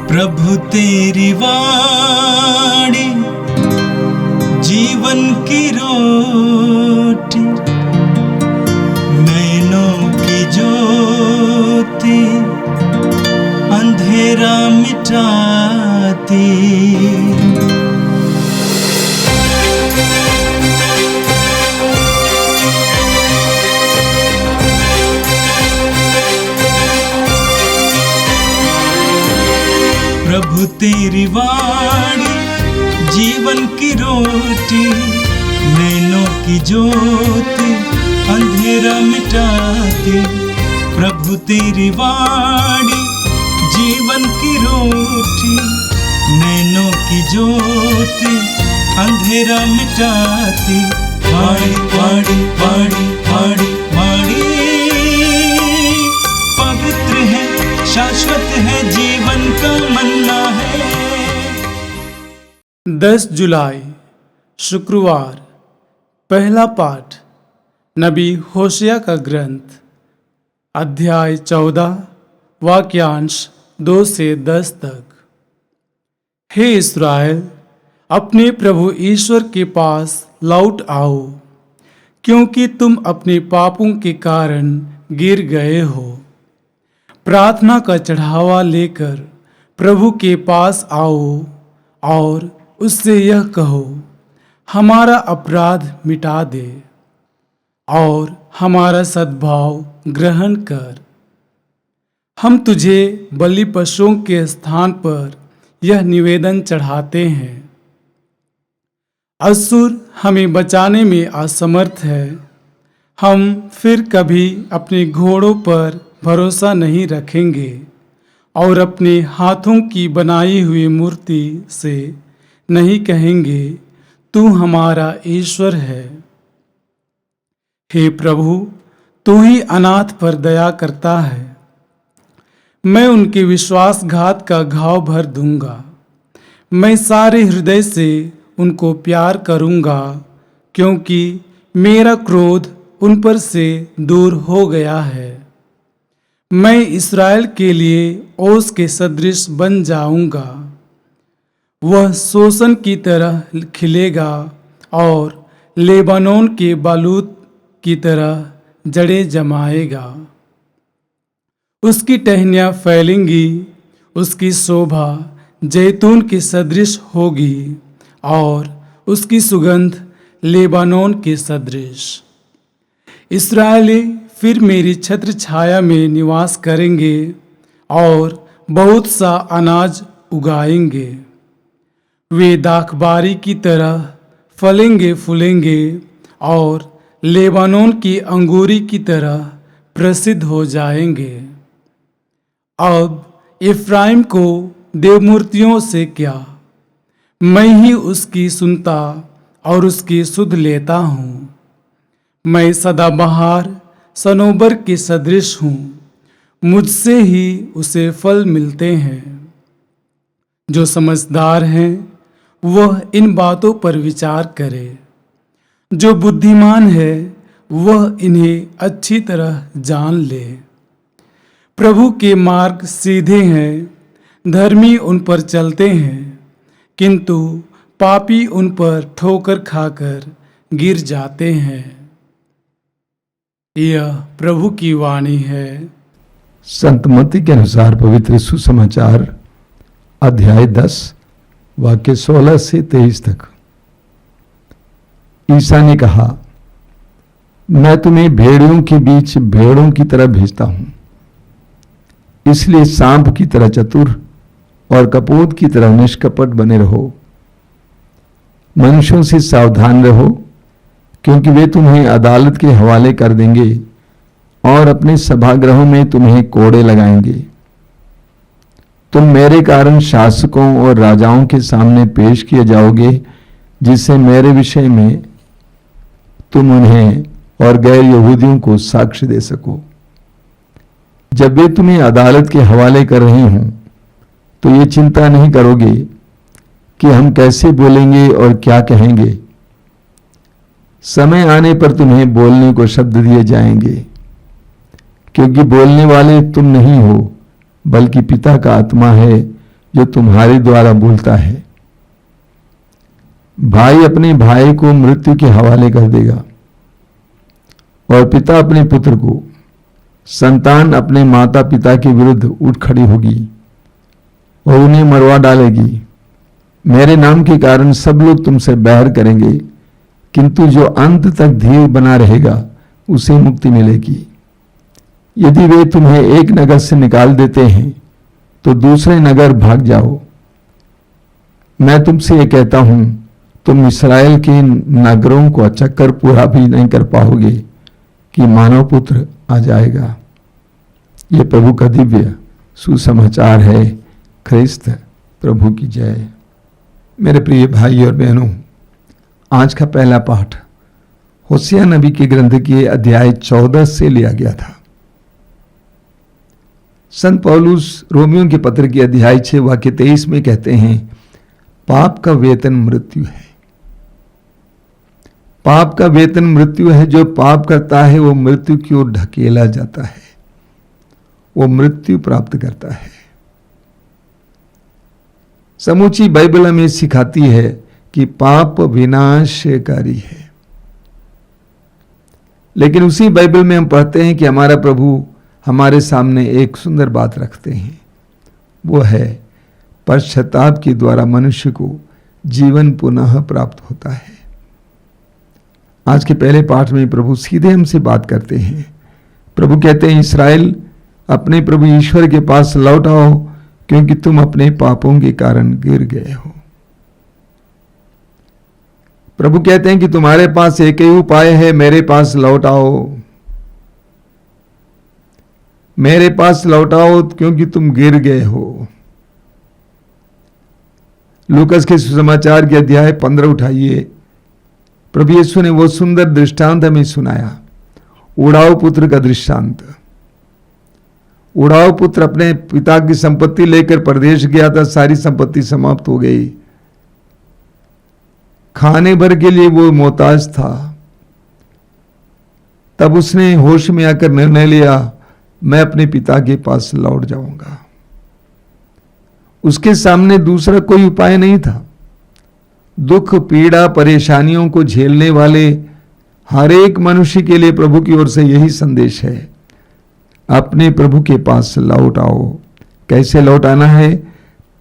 प्रभु तेरी वाणी जीवन की रोटी, नैनों की ज्योति अंधेरा मिटाती। प्रभु तेरी वाणी जीवन की रोटी, नैनों की ज्योति अंधेरा मिटाती। प्रभु तेरी वाणी जीवन की रोटी, नैनों की ज्योति अंधेरा मिटाती। वाणी वाणी वाणी वाणी वाणी पवित्र है, शाश्वत है, जीवन का मन्ना है। 10 जुलाई शुक्रवार। पहला पाठ नबी होशिया का ग्रंथ, अध्याय 14, वाक्यांश 2 से 10 तक। हे इस्राएल, अपने प्रभु ईश्वर के पास लौट आओ, क्योंकि तुम अपने पापों के कारण गिर गए हो। प्रार्थना का चढ़ावा लेकर प्रभु के पास आओ और उससे यह कहो, हमारा अपराध मिटा दे और हमारा सद्भाव ग्रहण कर। हम तुझे बलि पशुओं के स्थान पर यह निवेदन चढ़ाते हैं। असुर हमें बचाने में असमर्थ है। हम फिर कभी अपने घोड़ों पर भरोसा नहीं रखेंगे और अपने हाथों की बनाई हुई मूर्ति से नहीं कहेंगे, तू हमारा ईश्वर है। हे प्रभु, तू ही अनाथ पर दया करता है। मैं उनके विश्वासघात का घाव भर दूंगा। मैं सारे हृदय से उनको प्यार करूंगा, क्योंकि मेरा क्रोध उन पर से दूर हो गया है। मैं इस्राएल के लिए ओस के सदृश बन जाऊंगा। वह सोसन की तरह खिलेगा और लेबानोन के बालूत की तरह जड़ें जमाएगा। उसकी टहनियाँ फैलेंगी, उसकी शोभा जैतून के सदृश होगी और उसकी सुगंध लेबानोन के सदृश। इस्राएली फिर मेरी छत्र छाया में निवास करेंगे और बहुत सा अनाज उगाएंगे। वे दाखबारी की तरह फलेंगे फूलेंगे और लेबानोन की अंगूरी की तरह प्रसिद्ध हो जाएंगे। अब इफ्राइम को देवमूर्तियों से क्या, मैं ही उसकी सुनता और उसकी सुध लेता हूँ। मैं सदाबहार सनोबर के सदृश हूँ, मुझसे ही उसे फल मिलते हैं। जो समझदार हैं वह इन बातों पर विचार करे। जो बुद्धिमान है वह इन्हें अच्छी तरह जान ले। प्रभु के मार्ग सीधे हैं, धर्मी उन पर चलते हैं, किंतु पापी उन पर ठोकर खाकर गिर जाते हैं। यह प्रभु की वाणी है। संत मत्ती के अनुसार पवित्र सुसमाचार अध्याय 10 वाक्य 16 से 23 तक। ईसा ने कहा, मैं तुम्हें भेड़ियों के बीच भेड़ों की तरह भेजता हूं, इसलिए सांप की तरह चतुर और कपोत की तरह निष्कपट बने रहो। मनुष्यों से सावधान रहो, क्योंकि वे तुम्हें अदालत के हवाले कर देंगे और अपने सभागृहों में तुम्हें कोड़े लगाएंगे। तुम मेरे कारण शासकों और राजाओं के सामने पेश किए जाओगे, जिससे मेरे विषय में तुम उन्हें और गैर यहूदियों को साक्ष्य दे सको। जब वे तुम्हें अदालत के हवाले कर रहे हों, तो ये चिंता नहीं करोगे कि हम कैसे बोलेंगे और क्या कहेंगे। समय आने पर तुम्हें बोलने को शब्द दिए जाएंगे, क्योंकि बोलने वाले तुम नहीं हो, बल्कि पिता का आत्मा है जो तुम्हारे द्वारा बोलता है। भाई अपने भाई को मृत्यु के हवाले कर देगा और पिता अपने पुत्र को, संतान अपने माता पिता के विरुद्ध उठ खड़ी होगी और उन्हें मरवा डालेगी। मेरे नाम के कारण सब लोग तुमसे बैर करेंगे, किंतु जो अंत तक धीर बना रहेगा उसे मुक्ति मिलेगी। यदि वे तुम्हें एक नगर से निकाल देते हैं तो दूसरे नगर भाग जाओ। मैं तुमसे ये कहता हूं, तुम इस्राएल के नगरों को चक्कर पूरा भी नहीं कर पाओगे कि मानव पुत्र आ जाएगा। ये प्रभु का दिव्य सुसमाचार है। ख्रिस्त प्रभु की जय। मेरे प्रिय भाई और बहनों, आज का पहला पाठ होसिया नबी के ग्रंथ के अध्याय 14 से लिया गया था। संत पौलुस रोमियो के पत्र के अध्याय 6 वाक्य 23 में कहते हैं, पाप का वेतन मृत्यु है। पाप का वेतन मृत्यु है। जो पाप करता है वो मृत्यु की ओर ढकेला जाता है, वो मृत्यु प्राप्त करता है। समूची बाइबल हमें सिखाती है कि पाप विनाशकारी है, लेकिन उसी बाइबल में हम पढ़ते हैं कि हमारा प्रभु हमारे सामने एक सुंदर बात रखते हैं। वो है पश्चाताप के द्वारा मनुष्य को जीवन पुनः प्राप्त होता है। आज के पहले पाठ में प्रभु सीधे हमसे बात करते हैं। प्रभु कहते हैं, इस्राएल अपने प्रभु ईश्वर के पास लौट आओ, क्योंकि तुम अपने पापों के कारण गिर गए हो। प्रभु कहते हैं कि तुम्हारे पास एक ही उपाय है, मेरे पास लौट आओ, मेरे पास लौट आओ, क्योंकि तुम गिर गए हो। लूकास के सुसमाचार के अध्याय 15 उठाइए। प्रभु यीशु ने वो सुंदर दृष्टांत हमें सुनाया, उड़ाऊ पुत्र का दृष्टांत। उड़ाऊ पुत्र अपने पिता की संपत्ति लेकर परदेश गया था। सारी संपत्ति समाप्त हो गई। खाने भर के लिए वो मोहताज था। तब उसने होश में आकर निर्णय लिया, मैं अपने पिता के पास लौट जाऊंगा। उसके सामने दूसरा कोई उपाय नहीं था। दुख, पीड़ा, परेशानियों को झेलने वाले हर एक मनुष्य के लिए प्रभु की ओर से यही संदेश है, अपने प्रभु के पास लौट आओ। कैसे लौट आना है?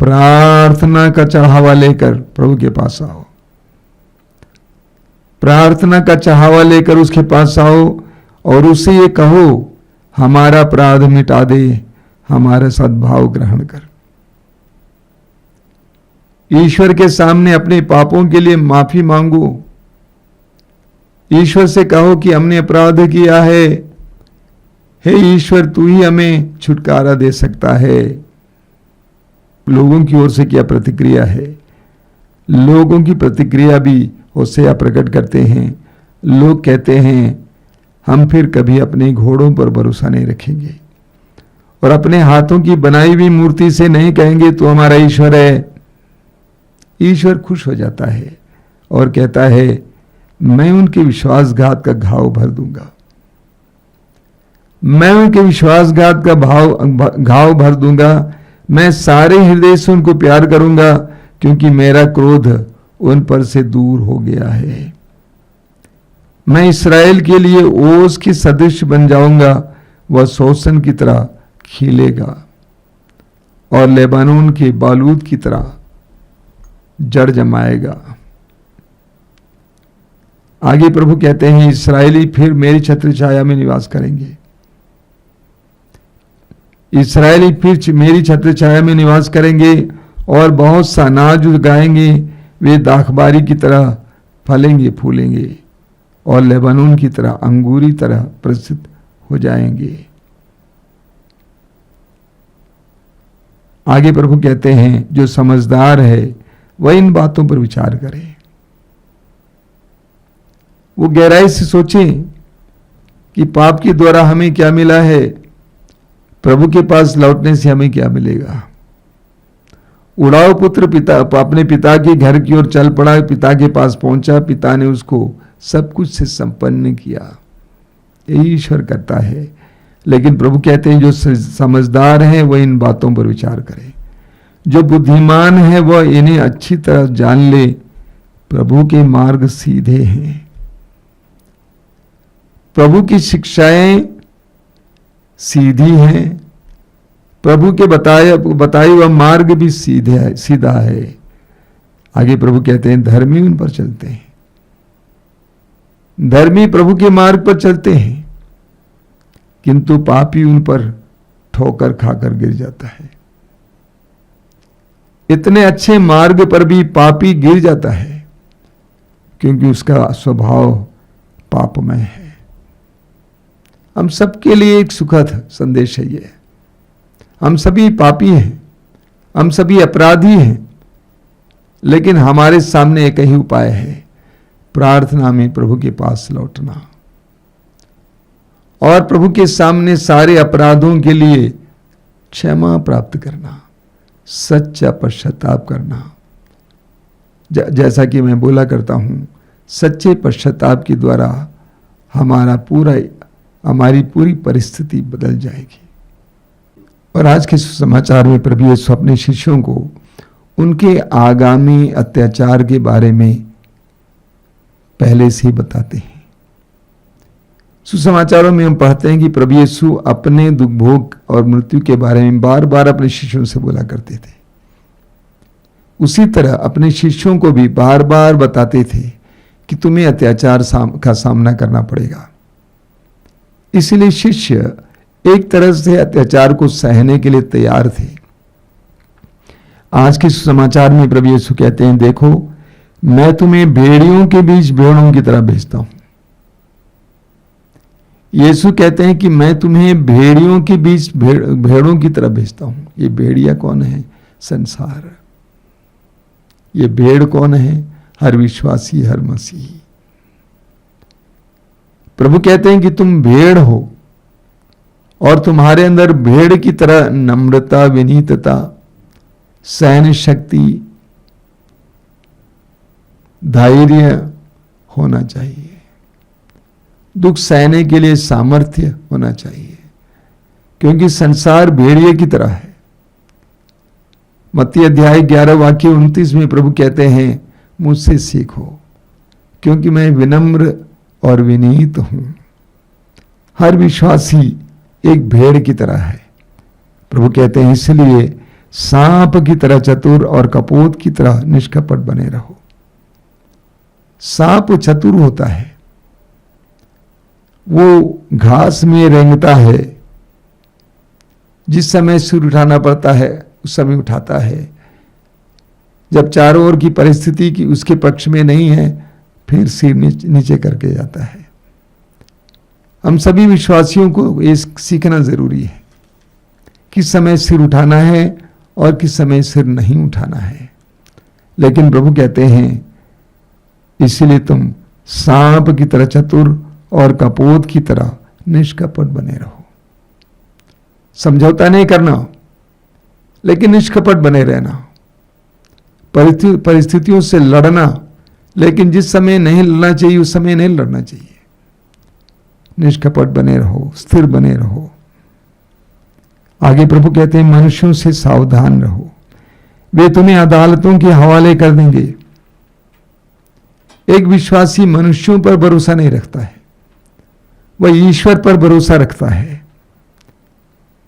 प्रार्थना का चढ़ावा लेकर प्रभु के पास आओ। प्रार्थना का चढ़ावा लेकर उसके पास आओ और उससे ये कहो, हमारा अपराध मिटा दे, हमारा सद्भाव ग्रहण कर। ईश्वर के सामने अपने पापों के लिए माफी मांगो। ईश्वर से कहो कि हमने अपराध किया है, हे ईश्वर तू ही हमें छुटकारा दे सकता है। लोगों की ओर से क्या प्रतिक्रिया है? लोगों की प्रतिक्रिया भी होसिया प्रकट करते हैं। लोग कहते हैं, हम फिर कभी अपने घोड़ों पर भरोसा नहीं रखेंगे और अपने हाथों की बनाई हुई मूर्ति से नहीं कहेंगे तू हमारा ईश्वर है। ईश्वर खुश हो जाता है और कहता है, मैं उनके विश्वासघात का घाव भर दूंगा। मैं उनके विश्वासघात का घाव भर दूंगा। मैं सारे हृदय से उनको प्यार करूंगा, क्योंकि मेरा क्रोध उन पर से दूर हो गया है। मैं इस्राएल के लिए ओस की सदृश बन जाऊंगा। वह सोसन की तरह खिलेगा और लेबानोन के बालूद की तरह जड़ जमाएगा। आगे प्रभु कहते हैं, इस्राएली फिर मेरी छत्र छाया में निवास करेंगे। इस्राएली फिर मेरी छत्र छाया में निवास करेंगे और बहुत सा अनाज उगाएंगे। वे दाखबारी की तरह फलेंगे फूलेंगे और लेबानोन की तरह अंगूरी तरह प्रसिद्ध हो जाएंगे। आगे प्रभु कहते हैं, जो समझदार है वह इन बातों पर विचार करे। वो गहराई से सोचें कि पाप के द्वारा हमें क्या मिला है, प्रभु के पास लौटने से हमें क्या मिलेगा। उड़ाऊ पुत्र अपने पिता के घर की ओर चल पड़ा। पिता के पास पहुंचा। पिता ने उसको सब कुछ से संपन्न किया। यही ईश्वर करता है। लेकिन प्रभु कहते हैं, जो समझदार हैं वह इन बातों पर विचार करें। जो बुद्धिमान है वह इन्हें अच्छी तरह जान ले, प्रभु के मार्ग सीधे हैं। प्रभु की शिक्षाएं सीधी हैं, प्रभु के बताए हुआ मार्ग भी सीधा है। आगे प्रभु कहते हैं धर्मी उन पर चलते हैं, धर्मी प्रभु के मार्ग पर चलते हैं, किंतु पापी उन पर ठोकर खाकर गिर जाता है। इतने अच्छे मार्ग पर भी पापी गिर जाता है क्योंकि उसका स्वभाव पापमय है। हम सबके लिए एक सुखद संदेश है ये। हम सभी पापी हैं, हम सभी अपराधी हैं, लेकिन हमारे सामने एक ही उपाय है, प्रार्थना में प्रभु के पास लौटना और प्रभु के सामने सारे अपराधों के लिए क्षमा प्राप्त करना, सच्चा पश्चाताप करना। जैसा कि मैं बोला करता हूं, सच्चे पश्चाताप के द्वारा हमारी पूरी परिस्थिति बदल जाएगी। और आज के समाचार में प्रभु यीशु अपने शिष्यों को उनके आगामी अत्याचार के बारे में पहले से ही बताते हैं। सुसमाचारों में हम पढ़ते हैं कि प्रभु यीशु अपने दुख भोग और मृत्यु के बारे में बार बार अपने शिष्यों से बोला करते थे। उसी तरह अपने शिष्यों को भी बार बार बताते थे कि तुम्हें अत्याचार का सामना करना पड़ेगा। इसलिए शिष्य एक तरह से अत्याचार को सहने के लिए तैयार थे। आज के समाचार में प्रभु यीशु कहते हैं, देखो मैं तुम्हें भेड़ियों के बीच भेड़ों की तरह भेजता हूं। यीशु कहते हैं कि मैं तुम्हें भेड़ियों के बीच भेड़ों की तरह भेजता हूं। ये भेड़िया कौन है? संसार। ये भेड़ कौन है? हर विश्वासी, हर मसीही। प्रभु कहते हैं कि तुम भेड़ हो और तुम्हारे अंदर भेड़ की तरह नम्रता, विनीतता, सहन शक्ति, धैर्य होना चाहिए। दुख सहने के लिए सामर्थ्य होना चाहिए, क्योंकि संसार भेड़िए की तरह है। मत्ती अध्याय 11 वाक्य 29 में प्रभु कहते हैं, मुझसे सीखो क्योंकि मैं विनम्र और विनीत हूं। हर विश्वासी एक भेड़ की तरह है। प्रभु कहते हैं इसलिए सांप की तरह चतुर और कपोत की तरह निष्कपट बने रहो। सांप चतुर होता है, वो घास में रेंगता है, जिस समय सिर उठाना पड़ता है उस समय उठाता है, जब चारों ओर की परिस्थिति की उसके पक्ष में नहीं है फिर सिर नीचे करके जाता है। हम सभी विश्वासियों को ये सीखना जरूरी है, किस समय सिर उठाना है और किस समय सिर नहीं उठाना है। लेकिन प्रभु कहते हैं इसलिए तुम सांप की तरह चतुर और कपोत की तरह निष्कपट बने रहो। समझौता नहीं करना, लेकिन निष्कपट बने रहना। परिस्थितियों से लड़ना, लेकिन जिस समय नहीं लड़ना चाहिए उस समय नहीं लड़ना चाहिए। निष्कपट बने रहो, स्थिर बने रहो। आगे प्रभु कहते हैं मनुष्यों से सावधान रहो, वे तुम्हें अदालतों के हवाले कर देंगे। एक विश्वासी मनुष्यों पर भरोसा नहीं रखता है, वह ईश्वर पर भरोसा रखता है।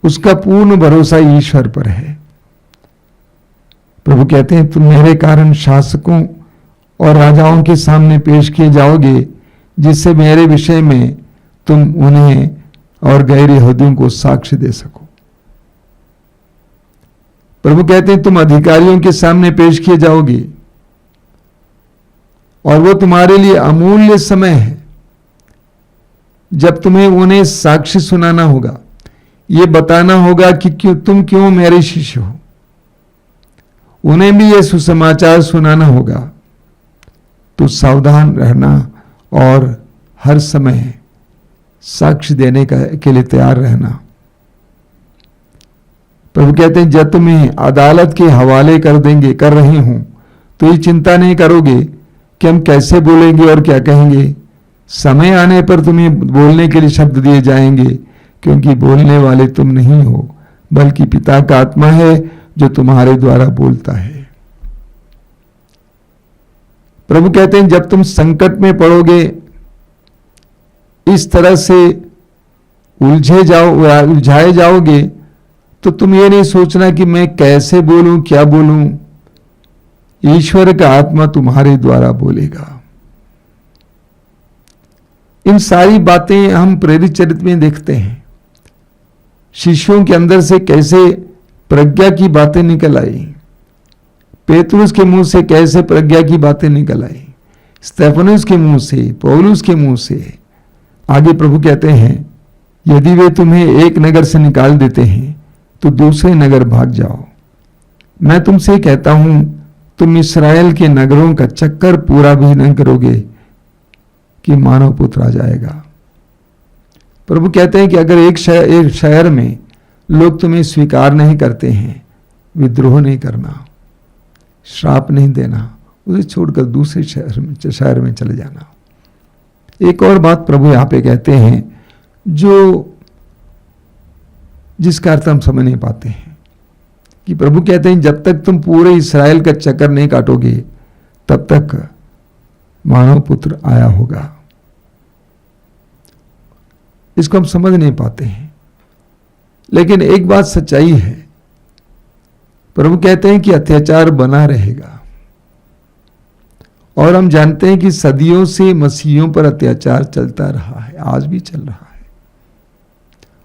उसका पूर्ण भरोसा ईश्वर पर है। प्रभु कहते हैं तुम मेरे कारण शासकों और राजाओं के सामने पेश किए जाओगे, जिससे मेरे विषय में तुम उन्हें और गैर यहूदियों को साक्ष्य दे सको। प्रभु कहते हैं तुम अधिकारियों के सामने पेश किए जाओगे और वो तुम्हारे लिए अमूल्य समय है, जब तुम्हें उन्हें साक्ष्य सुनाना होगा, ये बताना होगा कि तुम क्यों मेरे शिष्य हो। उन्हें भी यह सुसमाचार सुनाना होगा। तो सावधान रहना और हर समय साक्ष्य देने के लिए तैयार रहना। प्रभु कहते हैं जब तुम्हें अदालत के हवाले कर रही हूं तो ये चिंता नहीं करोगे कि हम कैसे बोलेंगे और क्या कहेंगे। समय आने पर तुम्हें बोलने के लिए शब्द दिए जाएंगे, क्योंकि बोलने वाले तुम नहीं हो बल्कि पिता का आत्मा है जो तुम्हारे द्वारा बोलता है। प्रभु कहते हैं जब तुम संकट में पड़ोगे, इस तरह से उलझाए जाओगे, तो तुम ये नहीं सोचना कि मैं कैसे बोलूं, क्या बोलूं। ईश्वर का आत्मा तुम्हारे द्वारा बोलेगा। इन सारी बातें हम प्रेरित चरित्र में देखते हैं। शिष्यों के अंदर से कैसे प्रज्ञा की बातें निकल आई, पेतरुस के मुंह से कैसे प्रज्ञा की बातें निकल आई, स्तेफनुस के मुंह से, पौलुस के मुंह से। आगे प्रभु कहते हैं यदि वे तुम्हें एक नगर से निकाल देते हैं तो दूसरे नगर भाग जाओ। मैं तुमसे कहता हूं तुम इस्राएल के नगरों का चक्कर पूरा भी नहीं करोगे कि मानव पुत्र आ जाएगा। प्रभु कहते हैं कि अगर एक शहर में लोग तुम्हें स्वीकार नहीं करते हैं, विद्रोह नहीं करना, श्राप नहीं देना, उसे छोड़कर दूसरे शहर में चले जाना। एक और बात प्रभु यहां पे कहते हैं जिसका अर्थ हम समझ नहीं पाते हैं, कि प्रभु कहते हैं जब तक तुम पूरे इस्राएल का चक्कर नहीं काटोगे तब तक मानव पुत्र आया होगा। इसको हम समझ नहीं पाते हैं, लेकिन एक बात सच्चाई है। प्रभु कहते हैं कि अत्याचार बना रहेगा, और हम जानते हैं कि सदियों से मसीहियों पर अत्याचार चलता रहा है, आज भी चल रहा है।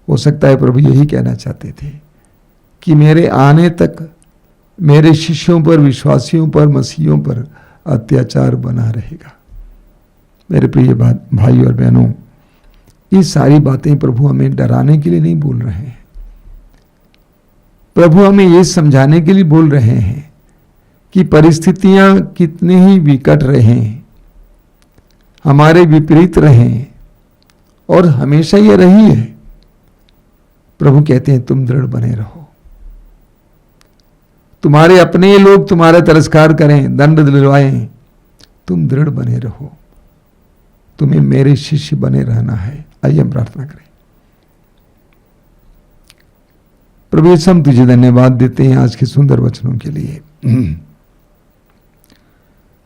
हो सकता है प्रभु यही कहना चाहते थे कि मेरे आने तक मेरे शिष्यों पर, विश्वासियों पर, मसीहियों पर अत्याचार बना रहेगा। मेरे प्रिय भाई और बहनों, ये सारी बातें प्रभु हमें डराने के लिए नहीं बोल रहे हैं। प्रभु हमें ये समझाने के लिए बोल रहे हैं कि परिस्थितियां कितनी ही विकट रहें, हमारे विपरीत रहें, और हमेशा ये रही है, प्रभु कहते हैं तुम दृढ़ बने रहो। तुम्हारे अपने लोग तुम्हारा तिरस्कार करें, दंड दिलवाएं, तुम दृढ़ बने रहो। तुम्हें मेरे शिष्य बने रहना है। आइए हम प्रार्थना करें। प्रभु यीशु, हम तुझे धन्यवाद देते हैं आज के सुंदर वचनों के लिए।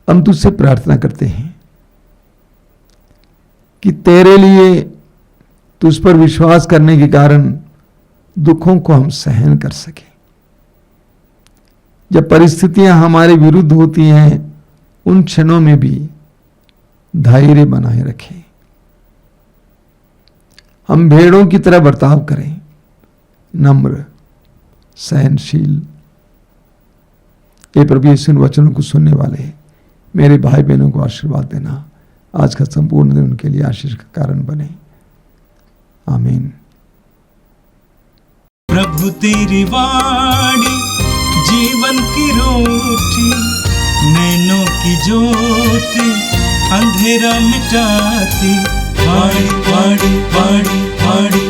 हम तुझसे प्रार्थना करते हैं कि तेरे लिए, तुझ पर विश्वास करने के कारण दुखों को हम सहन कर सकें। जब परिस्थितियां हमारे विरुद्ध होती हैं, उन क्षणों में भी धैर्य बनाए रखें। हम भेड़ों की तरह बर्ताव करें, नम्र, सहनशील। ये प्रभु यीशु वचनों को सुनने वाले मेरे भाई बहनों को आशीर्वाद देना। आज का संपूर्ण दिन उनके लिए आशीष का कारण बने। आमीन। प्रभु तेरी वाणी जीवन की रोटी, नैनों की ज्योति अंधेरा मिटाती। वाणी वाणी वाणी वाणी